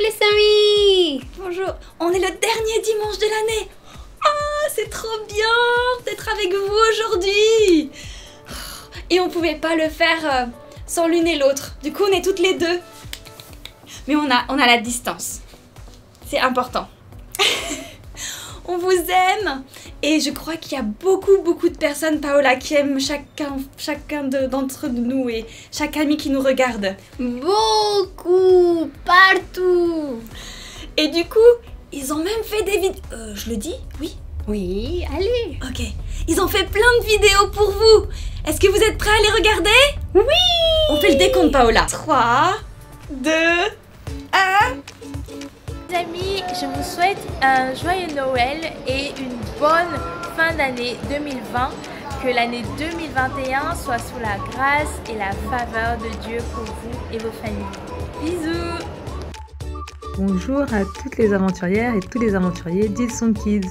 les amis! Bonjour, on est le dernier dimanche de l'année. Ah, c'est trop bien d'être avec vous aujourd'hui. Et on pouvait pas le faire sans l'une et l'autre. Du coup, on est toutes les deux. Mais on a la distance. C'est important. On vous aime. Et je crois qu'il y a beaucoup de personnes, Paola, qui aiment chacun d'entre nous et chaque ami qui nous regarde. Beaucoup, partout. Et du coup, ils ont même fait des vidéos. Je le dis? Oui? Oui, allez. Ok. Ils ont fait plein de vidéos pour vous. Est-ce que vous êtes prêts à les regarder? Oui. On fait le décompte, Paola. 3, 2, 1. Les amis, je vous souhaite un joyeux Noël et une bonne fin d'année 2020. Que l'année 2021 soit sous la grâce et la faveur de Dieu pour vous et vos familles. Bisous! Bonjour à toutes les aventurières et tous les aventuriers d'Hillsong Kids.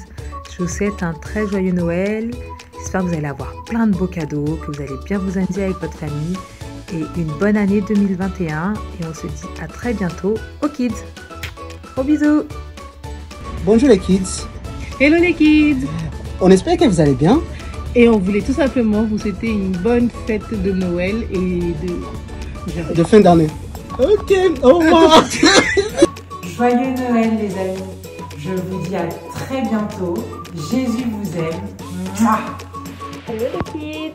Je vous souhaite un très joyeux Noël. J'espère que vous allez avoir plein de beaux cadeaux, que vous allez bien vous amuser avec votre famille et une bonne année 2021. Et on se dit à très bientôt aux Kids. Gros bisous. Bonjour les kids. Hello les kids. On espère que vous allez bien. Et on voulait tout simplement vous souhaiter une bonne fête de Noël et de fin d'année. Ok, au revoir. Joyeux Noël les amis. Je vous dis à très bientôt. Jésus vous aime. Mouah. Hello les kids.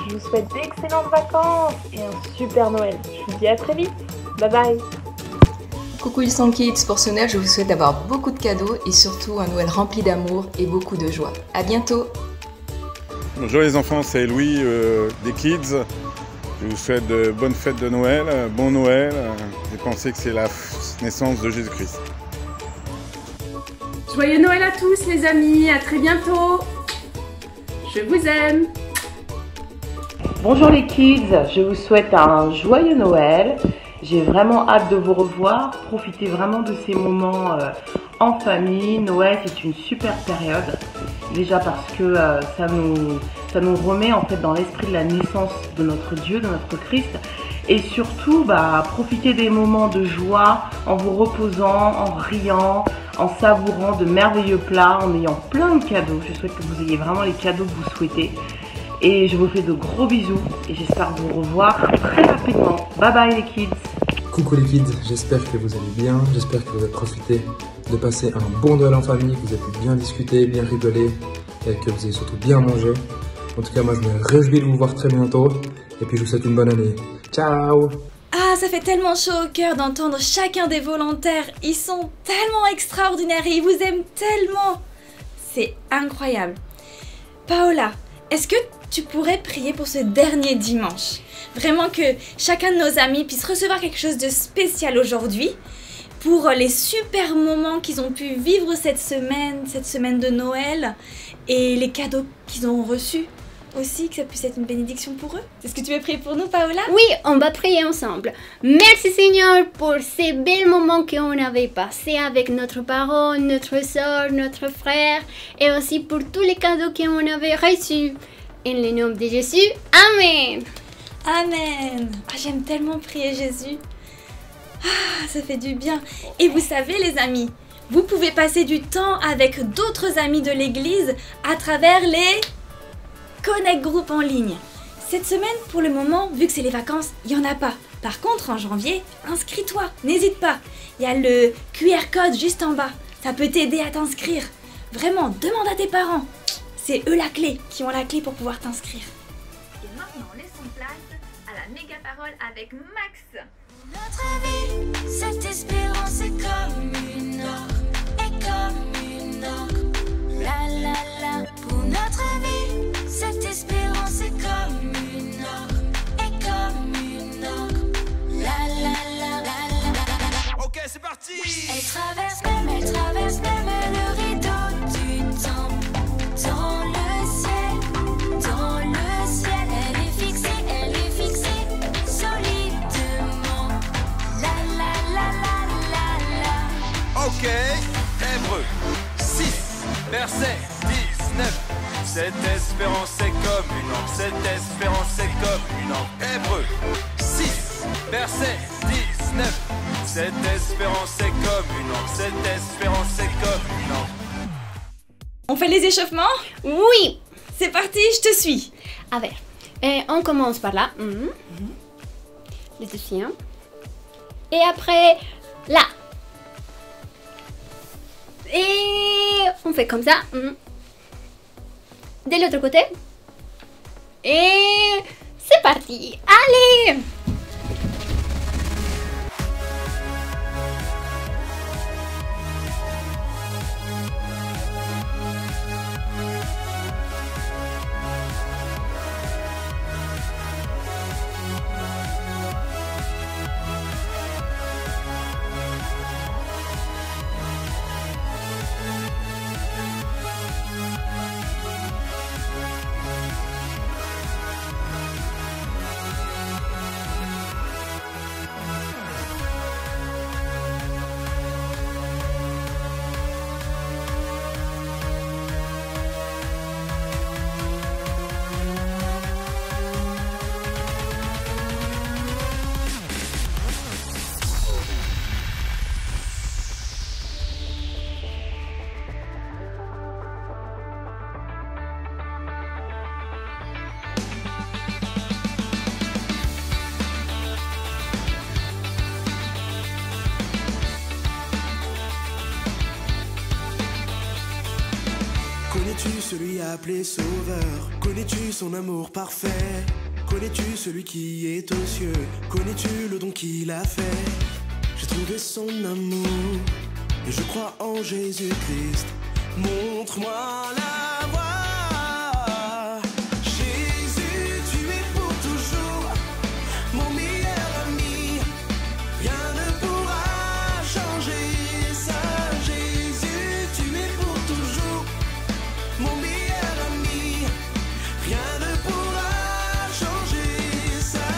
Je vous souhaite d'excellentes vacances et un super Noël. Je vous dis à très vite. Bye bye. Coucou Hillsong Kids, pour ce Noël, je vous souhaite d'avoir beaucoup de cadeaux et surtout un Noël rempli d'amour et beaucoup de joie. À bientôt. Bonjour les enfants, c'est Louis des Kids. Je vous souhaite de bonnes fêtes de Noël, bon Noël et pensez que c'est la naissance de Jésus-Christ. Joyeux Noël à tous les amis, à très bientôt. Je vous aime. Bonjour les kids, je vous souhaite un joyeux Noël. J'ai vraiment hâte de vous revoir. Profitez vraiment de ces moments en famille. Noël, c'est une super période. Déjà parce que ça nous remet en fait dans l'esprit de la naissance de notre Dieu, de notre Christ. Et surtout, profitez des moments de joie en vous reposant, en riant, en savourant de merveilleux plats, en ayant plein de cadeaux. Je souhaite que vous ayez vraiment les cadeaux que vous souhaitez. Et je vous fais de gros bisous et j'espère vous revoir très rapidement. Bye bye les kids. Coucou les kids, j'espère que vous allez bien, j'espère que vous avez profité de passer un bon Noël en famille, que vous avez pu bien discuter, bien rigoler et que vous avez surtout bien mangé. En tout cas, moi je me réjouis de vous voir très bientôt et puis je vous souhaite une bonne année. Ciao! Ah, ça fait tellement chaud au cœur d'entendre chacun des volontaires. Ils sont tellement extraordinaires et ils vous aiment tellement. C'est incroyable. Paola, est-ce que tu pourrais prier pour ce dernier dimanche? Vraiment que chacun de nos amis puisse recevoir quelque chose de spécial aujourd'hui pour les super moments qu'ils ont pu vivre cette semaine de Noël et les cadeaux qu'ils ont reçus aussi, que ça puisse être une bénédiction pour eux. Est-ce que tu veux prier pour nous, Paola? Oui, on va prier ensemble. Merci Seigneur pour ces belles moments qu'on avait passés avec notre parent, notre soeur, notre frère et aussi pour tous les cadeaux qu'on avait reçus. En le nom de Jésus, Amen. Amen. Ah, j'aime tellement prier Jésus. Ah, ça fait du bien. Et vous savez les amis, vous pouvez passer du temps avec d'autres amis de l'église à travers les Connect Group en ligne. Cette semaine, pour le moment, vu que c'est les vacances, il n'y en a pas. Par contre, en janvier, inscris-toi, n'hésite pas. Il y a le QR code juste en bas. Ça peut t'aider à t'inscrire. Vraiment, demande à tes parents. C'est eux la clé, qui ont la clé pour pouvoir t'inscrire. Et maintenant, laissons place à la méga parole avec Max. Notre vie, cette espérance est comme une or, est comme une or. La la la. Pour notre vie, cette espérance est comme une or, est comme une or. La la la la la. Ok, c'est parti. Elle traverse même le rideau du temps. Dans le ciel, elle est fixée solidement. La la la la la la. Ok, Hébreux 6, verset 19. Cette espérance est comme une encre, cette espérance est comme une encre. Hébreux 6, verset 19. Cette espérance est comme une encre, cette espérance est comme une encre. On fait les échauffements? Oui. C'est parti, je te suis. A ver, on commence par là. Le deuxième. Et après, là. Et on fait comme ça. De l'autre côté. Et c'est parti. Allez! Connais-tu celui appelé Sauveur? Connais-tu son amour parfait? Connais-tu celui qui est aux cieux? Connais-tu le don qu'il a fait? J'ai trouvé son amour et je crois en Jésus-Christ. Montre-moi la voie. Jésus, tu es pour toujours mon meilleur ami. Rien ne pourra changer ça. Jésus, tu es pour toujours mon meilleur ami. Rien ne pourra changer ça.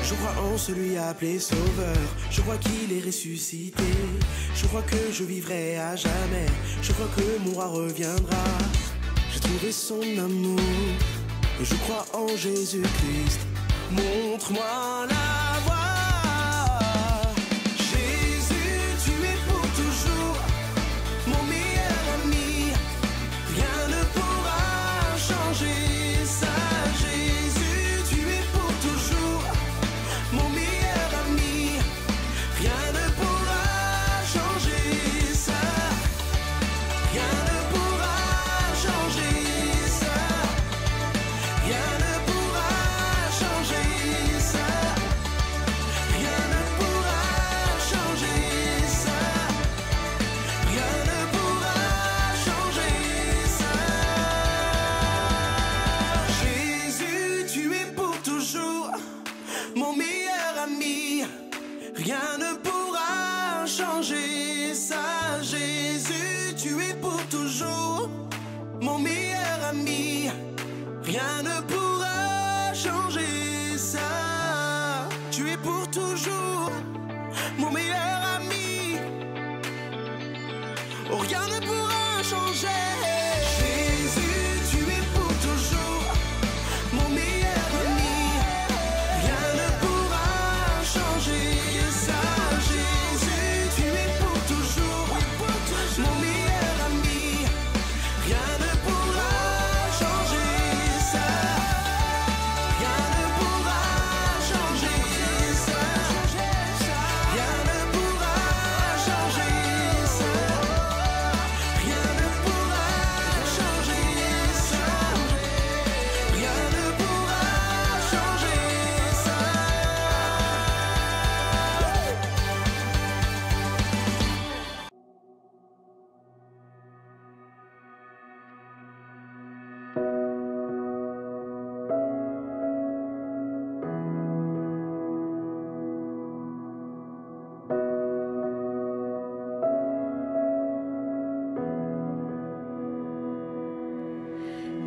Je crois en celui appelé Sauveur. Je crois qu'il est ressuscité. Je crois que je vivrai à jamais. Je crois que mon roi reviendra. J'ai trouvé son amour et je crois en Jésus-Christ. Montre-moi la voie. Jésus, tu es pour toujours mon meilleur ami. Rien ne pourra changer ça. Jésus, tu es pour toujours mon meilleur ami. Rien ne pourra changer ça. Rien ne pourra changer ça. Rien ne pourra changer ça. Rien ne pourra changer ça. Rien ne pourra changer ça. Jésus, tu es pour toujours mon meilleur ami. Rien ne pourra changer ça. Jésus, tu es pour toujours mon meilleur ami. Rien ne pourra changer ça. Tu es pour toujours mon meilleur ami. Oh, rien ne pourra changer. Jésus, tu es pour toujours mon meilleur ami. Rien ne pourra changer ça. Jésus, tu es pour toujours mon meilleur ami. Rien ne pourra changer ça. Rien ne pourra changer ça. Rien ne pourra changer ça. Rien ne pourra changer ça. Rien ne pourra changer ça.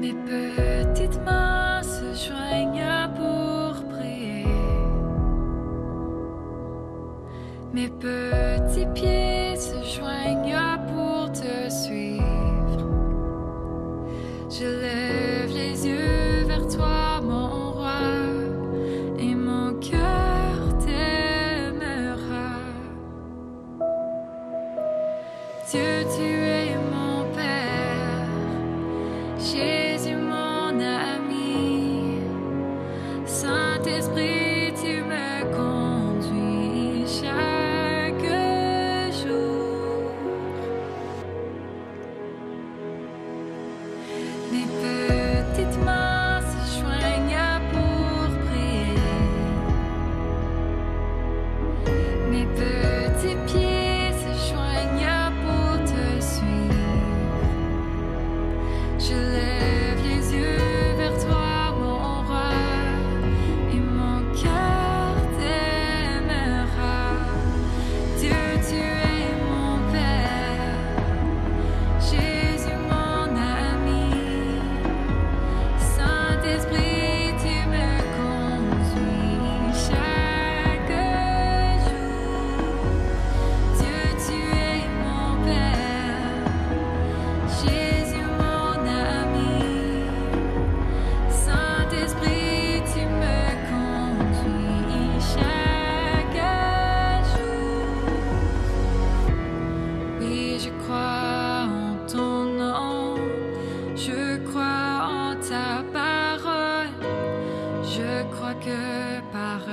Mes petites mains se joignent pour prier. Mes petits pieds se joignent pour te suivre.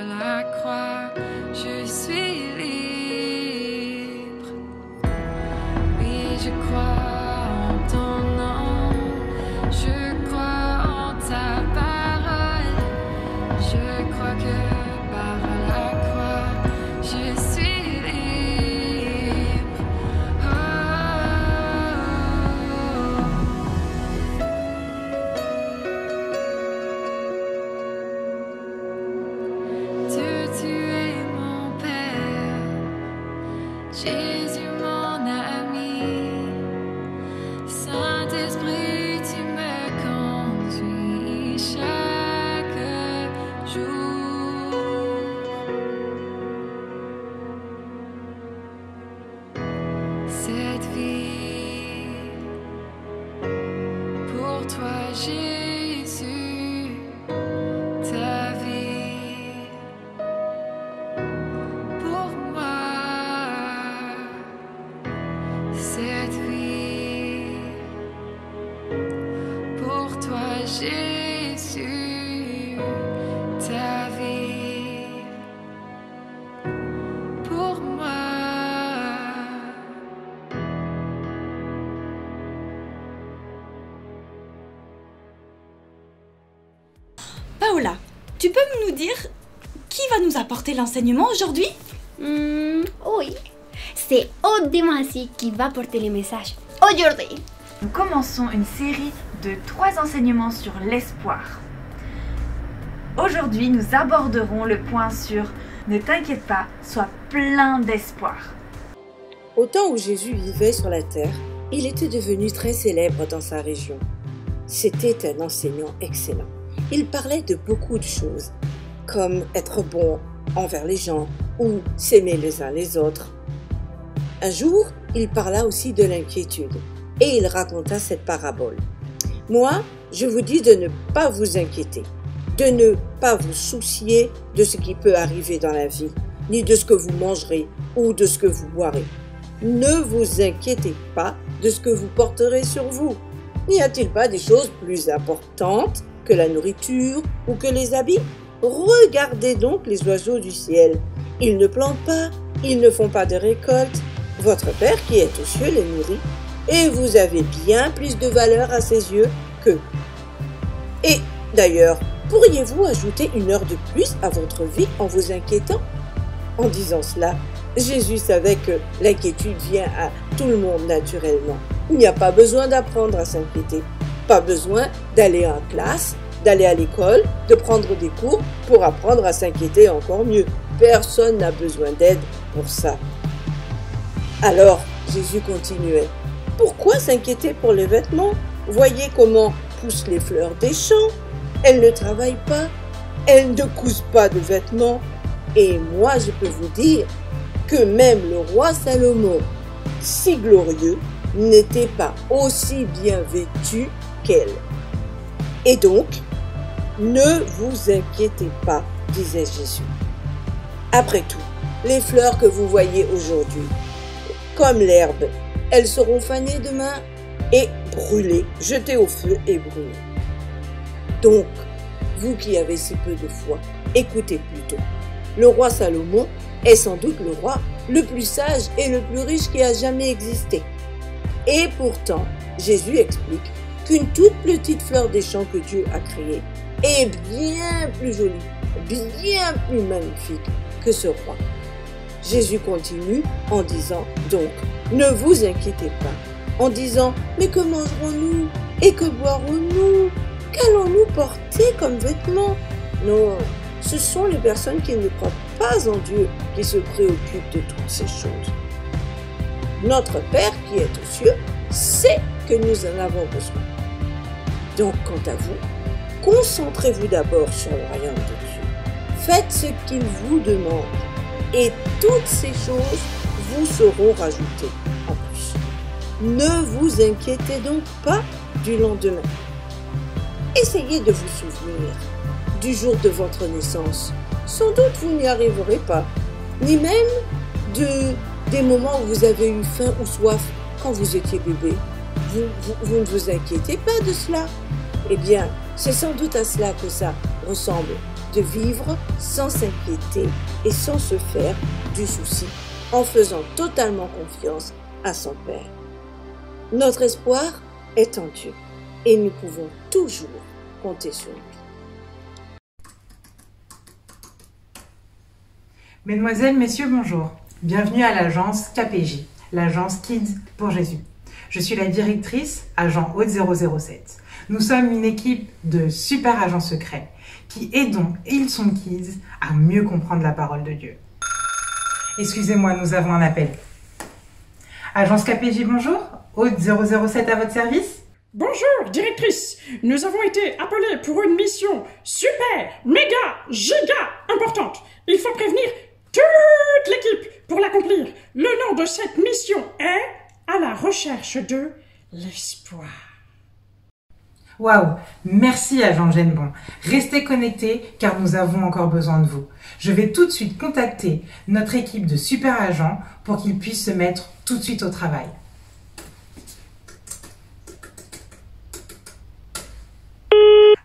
la croix, je suis libre. Oui, je crois en ton nom, je crois en ta parole, je crois que par la croix, je suis libre. Dieu, tu es mon Père, Jésus mon ami, Saint-Esprit, tu me conduis chaque jour. Cette vie, pour toi Jésus, ta vie, pour moi, cette vie, pour toi Jésus, ta vie, pour moi. Paola, tu peux nous dire qui va nous apporter l'enseignement aujourd'hui? Oui, c'est Aude Demancy qui va porter le message aujourd'hui. Nous commençons une série de 3 enseignements sur l'espoir. Aujourd'hui, nous aborderons le point sur « Ne t'inquiète pas, sois plein d'espoir ». Au temps où Jésus vivait sur la terre, il était devenu très célèbre dans sa région. C'était un enseignant excellent. Il parlait de beaucoup de choses, comme être bon envers les gens ou s'aimer les uns les autres. Un jour, il parla aussi de l'inquiétude et il raconta cette parabole. Moi, je vous dis de ne pas vous inquiéter, de ne pas vous soucier de ce qui peut arriver dans la vie, ni de ce que vous mangerez ou de ce que vous boirez. Ne vous inquiétez pas de ce que vous porterez sur vous. N'y a-t-il pas des choses plus importantes que la nourriture ou que les habits? Regardez donc les oiseaux du ciel. Ils ne plantent pas, ils ne font pas de récolte. Votre Père qui est aux cieux les nourrit, et vous avez bien plus de valeur à ses yeux qu'eux. Et d'ailleurs, pourriez-vous ajouter 1 heure de plus à votre vie en vous inquiétant? En disant cela, Jésus savait que l'inquiétude vient à tout le monde naturellement. Il n'y a pas besoin d'apprendre à s'inquiéter, pas besoin d'aller en classe, d'aller à l'école, de prendre des cours pour apprendre à s'inquiéter encore mieux. Personne n'a besoin d'aide pour ça. Alors, Jésus continuait. Pourquoi s'inquiéter pour les vêtements? Voyez comment poussent les fleurs des champs. Elles ne travaillent pas, elles ne cousent pas de vêtements. Et moi, je peux vous dire que même le roi Salomon, si glorieux, n'était pas aussi bien vêtu qu'elle. Et donc, ne vous inquiétez pas, disait Jésus. Après tout, les fleurs que vous voyez aujourd'hui, comme l'herbe, elles seront fanées demain et brûlées, jetées au feu et brûlées. Donc, vous qui avez si peu de foi, écoutez plutôt. Le roi Salomon est sans doute le roi le plus sage et le plus riche qui a jamais existé. Et pourtant, Jésus explique qu'une toute petite fleur des champs que Dieu a créée est bien plus jolie, bien plus magnifique que ce roi. Jésus continue en disant donc, ne vous inquiétez pas, en disant, mais que mangerons-nous et que boirons-nous? Qu'allons-nous porter comme vêtements? Non, ce sont les personnes qui ne croient pas en Dieu qui se préoccupent de toutes ces choses. Notre Père qui est aux cieux sait que nous en avons besoin. Donc, quant à vous, concentrez-vous d'abord sur le royaume de Dieu. Faites ce qu'il vous demande et toutes ces choses vous seront rajoutées en plus. Ne vous inquiétez donc pas du lendemain. Essayez de vous souvenir du jour de votre naissance. Sans doute vous n'y arriverez pas, ni même des moments où vous avez eu faim ou soif quand vous étiez bébé. Vous ne vous inquiétez pas de cela. Eh bien, c'est sans doute à cela que ça ressemble de vivre sans s'inquiéter et sans se faire du souci, en faisant totalement confiance à son Père. Notre espoir est en Dieu et nous pouvons toujours compter sur lui. Mesdemoiselles, Messieurs, bonjour. Bienvenue à l'agence KPJ, l'agence Kids pour Jésus. Je suis la directrice, agent Haute 007. Nous sommes une équipe de super agents secrets qui aidons Hillsong Kids à mieux comprendre la parole de Dieu. Excusez-moi, nous avons un appel. Agence KPJ, bonjour. Haute 007 à votre service. Bonjour, directrice. Nous avons été appelés pour une mission super, méga, giga importante. Il faut prévenir toute l'équipe pour l'accomplir. Le nom de cette mission est à la recherche de l'espoir. Waouh, merci agent Genbon. Restez connectés car nous avons encore besoin de vous. Je vais tout de suite contacter notre équipe de super agents pour qu'ils puissent se mettre tout de suite au travail.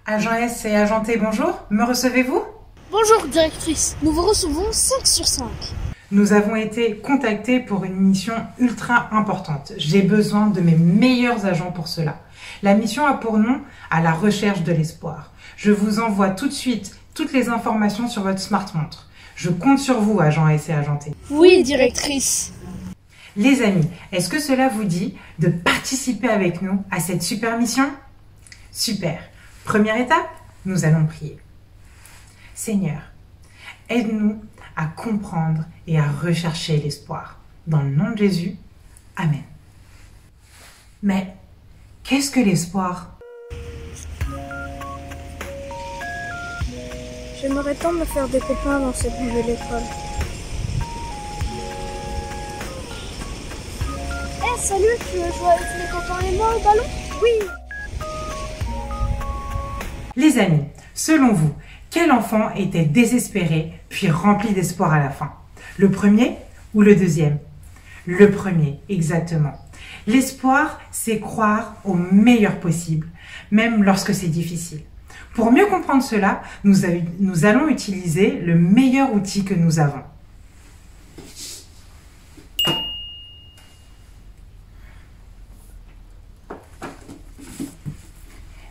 Agent S et agent T, bonjour. Me recevez-vous? Bonjour directrice, nous vous recevons 5 sur 5. Nous avons été contactés pour une mission ultra importante. J'ai besoin de mes meilleurs agents pour cela. La mission a pour nom « À la recherche de l'espoir ». Je vous envoie tout de suite toutes les informations sur votre smart montre. Je compte sur vous, agent S et agent T. Oui, directrice. Les amis, est-ce que cela vous dit de participer avec nous à cette super mission? Super. Première étape, nous allons prier. Seigneur, aide-nous à comprendre et à rechercher l'espoir. Dans le nom de Jésus, Amen. Mais qu'est-ce que l'espoir? J'aimerais tant me faire des copains dans cette nouvelle école. Eh, salut, tu veux jouer avec mes copains et moi au ballon? Oui. Les amis, selon vous, quel enfant était désespéré puis rempli d'espoir à la fin? Le premier ou le deuxième? Le premier, exactement. L'espoir, c'est croire au meilleur possible, même lorsque c'est difficile. Pour mieux comprendre cela, nous allons utiliser le meilleur outil que nous avons.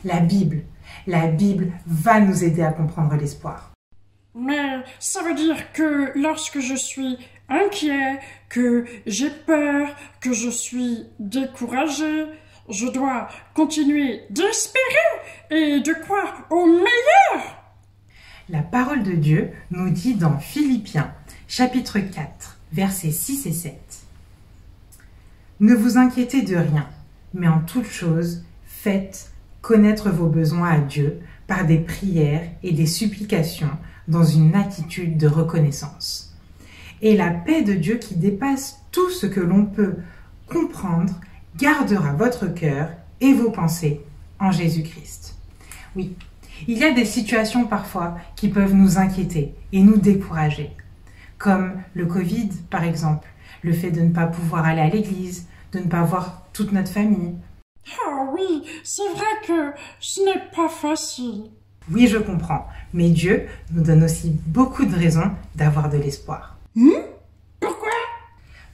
La Bible. La Bible va nous aider à comprendre l'espoir. Mais ça veut dire que lorsque je suis inquiet, que j'ai peur, que je suis découragé, je dois continuer d'espérer et de croire au meilleur. La parole de Dieu nous dit dans Philippiens, chapitre 4, versets 6 et 7. Ne vous inquiétez de rien, mais en toute chose, faites connaître vos besoins à Dieu par des prières et des supplications dans une attitude de reconnaissance. Et la paix de Dieu qui dépasse tout ce que l'on peut comprendre gardera votre cœur et vos pensées en Jésus-Christ. Oui, il y a des situations parfois qui peuvent nous inquiéter et nous décourager, comme le Covid par exemple, le fait de ne pas pouvoir aller à l'église, de ne pas voir toute notre famille. Ah oui, c'est vrai que ce n'est pas facile. Oui, je comprends, mais Dieu nous donne aussi beaucoup de raisons d'avoir de l'espoir. Pourquoi?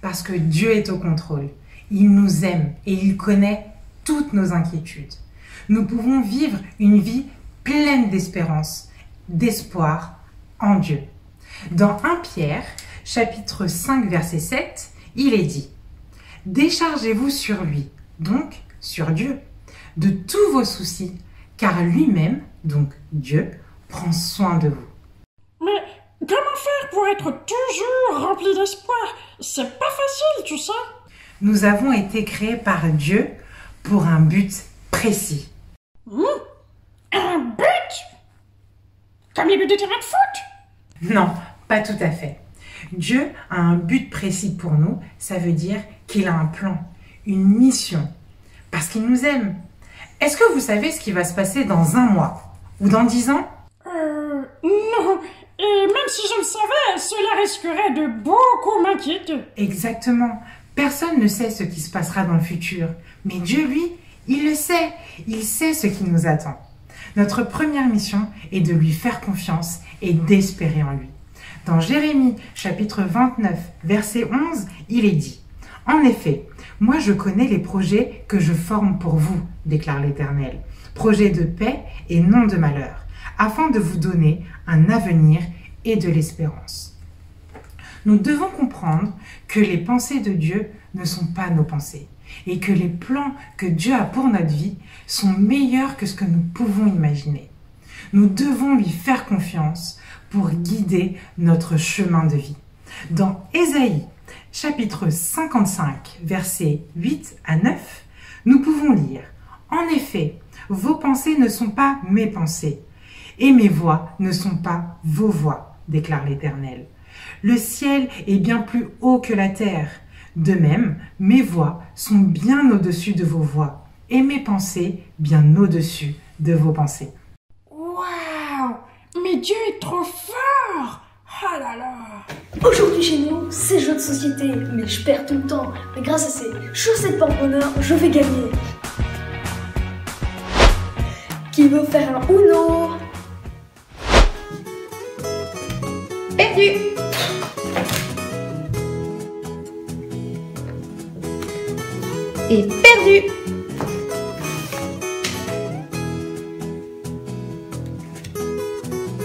Parce que Dieu est au contrôle. Il nous aime et il connaît toutes nos inquiétudes. Nous pouvons vivre une vie pleine d'espérance, d'espoir en Dieu. Dans 1 Pierre, chapitre 5, verset 7, il est dit « Déchargez-vous sur lui, donc sur Dieu, de tous vos soucis, car lui-même, donc Dieu, prend soin de vous. » Mais comment faire pour être toujours rempli d'espoir? C'est pas facile, tu sais. Nous avons été créés par Dieu pour un but précis. Un but? Comme les buts des terrains de foot? Non, pas tout à fait. Dieu a un but précis pour nous, ça veut dire qu'il a un plan, une mission, parce qu'il nous aime. Est-ce que vous savez ce qui va se passer dans 1 mois ou dans 10 ans? Non, et même si je le savais, cela risquerait de beaucoup m'inquiéter. Exactement. Personne ne sait ce qui se passera dans le futur, mais Dieu, lui, il le sait. Il sait ce qui nous attend. Notre première mission est de lui faire confiance et d'espérer en lui. Dans Jérémie chapitre 29, verset 11, il est dit « En effet, moi je connais les projets que je forme pour vous, déclare l'Éternel, projets de paix et non de malheur, afin de vous donner un avenir et de l'espérance. » Nous devons comprendre que les pensées de Dieu ne sont pas nos pensées et que les plans que Dieu a pour notre vie sont meilleurs que ce que nous pouvons imaginer. Nous devons lui faire confiance pour guider notre chemin de vie. Dans Ésaïe, chapitre 55, versets 8 à 9, nous pouvons lire « En effet, vos pensées ne sont pas mes pensées, et mes voies ne sont pas vos voies, déclare l'Éternel. Le ciel est bien plus haut que la terre. De même, mes voies sont bien au-dessus de vos voies, et mes pensées bien au-dessus de vos pensées. » Waouh! Mais Dieu est trop fort! Oh là là! Aujourd'hui chez nous, c'est jeux de société, mais je perds tout le temps. Mais grâce à ces chaussettes porte-bonheur, je vais gagner. Qui veut faire un Uno? Perdu! Et perdu.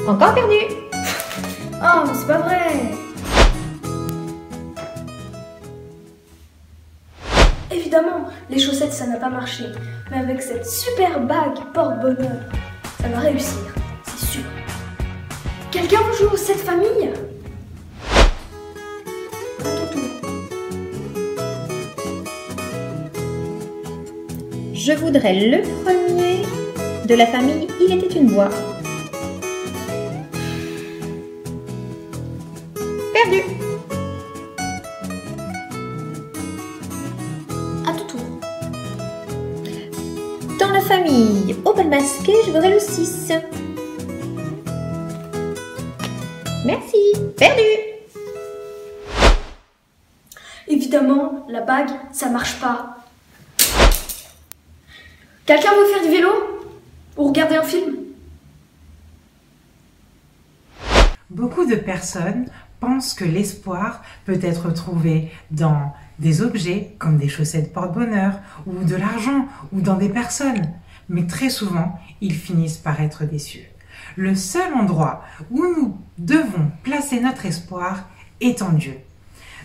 Encore perdu. Oh, mais c'est pas vrai. Évidemment, les chaussettes, ça n'a pas marché. Mais avec cette super bague porte-bonheur, ça va réussir, c'est sûr. Quelqu'un veut jouer aux 7 familles? Je voudrais le premier de la famille Il était une voix. Perdu. À tout tour. Dans la famille Au bal masqué, je voudrais le 6. Merci. Perdu. Évidemment, la bague, ça marche pas. Quelqu'un veut faire du vélo? Ou regarder un film? Beaucoup de personnes pensent que l'espoir peut être trouvé dans des objets comme des chaussettes porte-bonheur ou de l'argent ou dans des personnes. Mais très souvent, ils finissent par être déçus. Le seul endroit où nous devons placer notre espoir est en Dieu.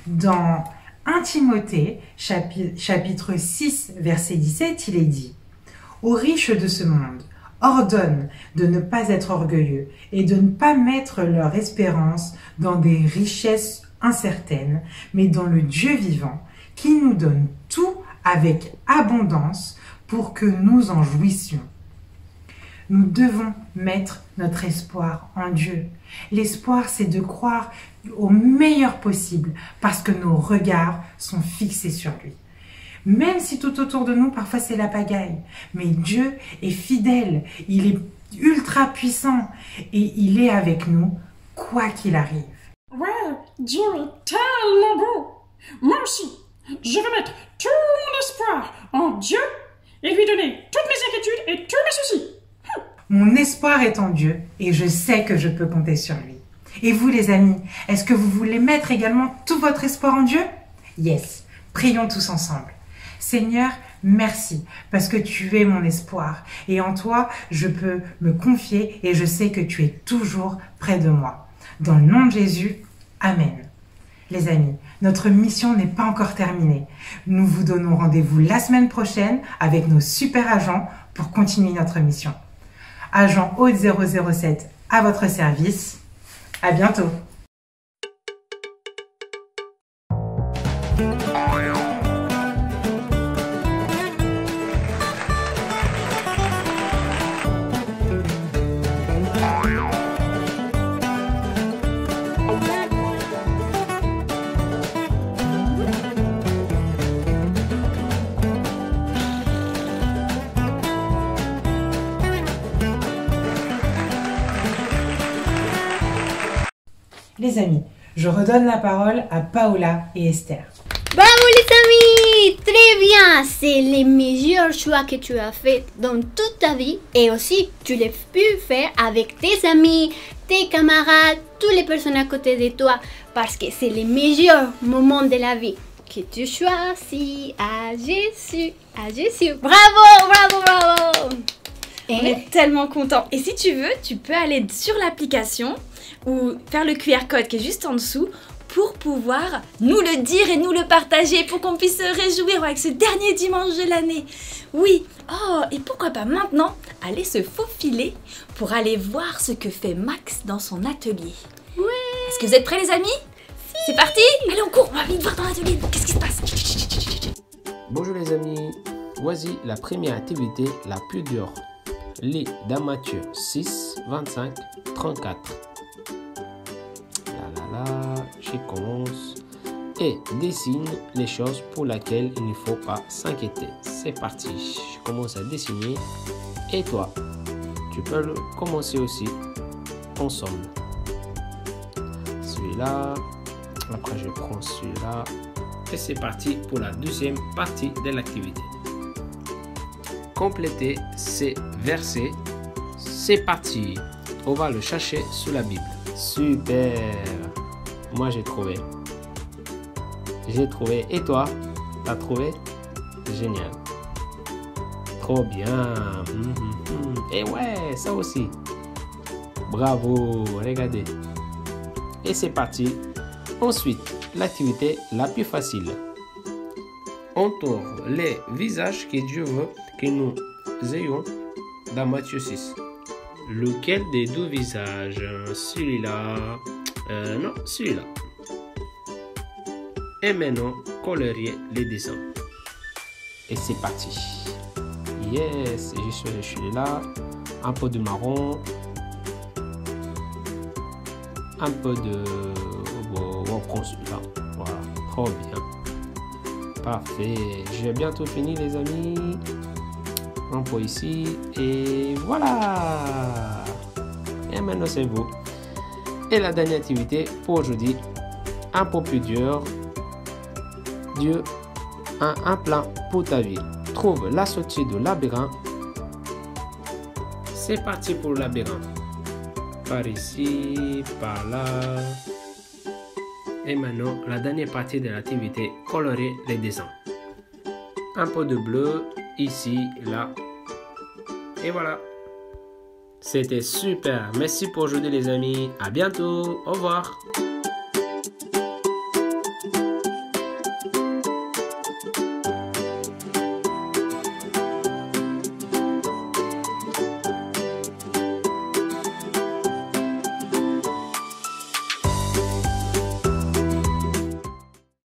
Dans 1 Timothée, chapitre 6, verset 17, il est dit « Aux riches de ce monde, ordonne de ne pas être orgueilleux et de ne pas mettre leur espérance dans des richesses incertaines, mais dans le Dieu vivant qui nous donne tout avec abondance pour que nous en jouissions. » Nous devons mettre notre espoir en Dieu. L'espoir, c'est de croire au meilleur possible parce que nos regards sont fixés sur lui. Même si tout autour de nous, parfois c'est la pagaille. Mais Dieu est fidèle, il est ultra puissant et il est avec nous, quoi qu'il arrive. Ouais, Dieu est tellement beau. Moi aussi, je veux mettre tout mon espoir en Dieu et lui donner toutes mes inquiétudes et tous mes soucis. Mon espoir est en Dieu et je sais que je peux compter sur lui. Et vous les amis, est-ce que vous voulez mettre également tout votre espoir en Dieu? Yes, prions tous ensemble. Seigneur, merci parce que tu es mon espoir et en toi, je peux me confier et je sais que tu es toujours près de moi. Dans le nom de Jésus, Amen. Les amis, notre mission n'est pas encore terminée. Nous vous donnons rendez-vous la semaine prochaine avec nos super agents pour continuer notre mission. Agent Aude 007 à votre service. À bientôt. Les amis, je redonne la parole à Paola et Esther. Bravo les amis! Oui, très bien. C'est les meilleurs choix que tu as fait dans toute ta vie. Et aussi, tu l'as pu faire avec tes amis, tes camarades, toutes les personnes à côté de toi. Parce que c'est les meilleurs moments de la vie que tu choisis à Jésus. À Jésus. Bravo, bravo, bravo. On est tellement contents. Et si tu veux, tu peux aller sur l'application ou faire le QR code qui est juste en dessous pour pouvoir nous le dire et nous le partager pour qu'on puisse se réjouir avec ce dernier dimanche de l'année. Oui, oh, et pourquoi pas maintenant aller se faufiler pour aller voir ce que fait Max dans son atelier. Ouais. Est-ce que vous êtes prêts les amis? Si. C'est parti? Allez on court, on va vite voir dans l'atelier. Qu'est-ce qui se passe? Bonjour les amis, voici la première activité la plus dure. Lis dans Matthieu 6, 25, 34. Je commence et dessine les choses pour lesquelles il ne faut pas s'inquiéter. C'est parti, je commence à dessiner et toi, tu peux commencer aussi ensemble. Celui-là, après je prends celui-là et c'est parti pour la deuxième partie de l'activité. Compléter ces versets, c'est parti. On va le chercher sous la Bible. Super. Moi j'ai trouvé. Et toi, t'as trouvé? Génial. Trop bien. Et ouais, ça aussi. Bravo, regardez. Et c'est parti. Ensuite, l'activité la plus facile. Entoure les visages que Dieu veut que nous ayons dans Matthieu 6. Lequel des deux visages? Celui-là. Non, celui-là. Et maintenant, colorier les dessins. Et c'est parti. Yes, je suis celui-là. Un peu de marron. Un peu de... on prend celui-là. Voilà, trop bien. Parfait. J'ai bientôt fini les amis. Un peu ici. Et voilà. Et maintenant c'est vous. Et la dernière activité pour aujourd'hui, un peu plus dur. Dieu a un plan pour ta vie. Trouve la sortie du labyrinthe. C'est parti pour le labyrinthe. Par ici, par là. Et maintenant, la dernière partie de l'activité, colorer les dessins. Un peu de bleu, ici, là. Et voilà. C'était super. Merci pour aujourd'hui les amis. À bientôt. Au revoir.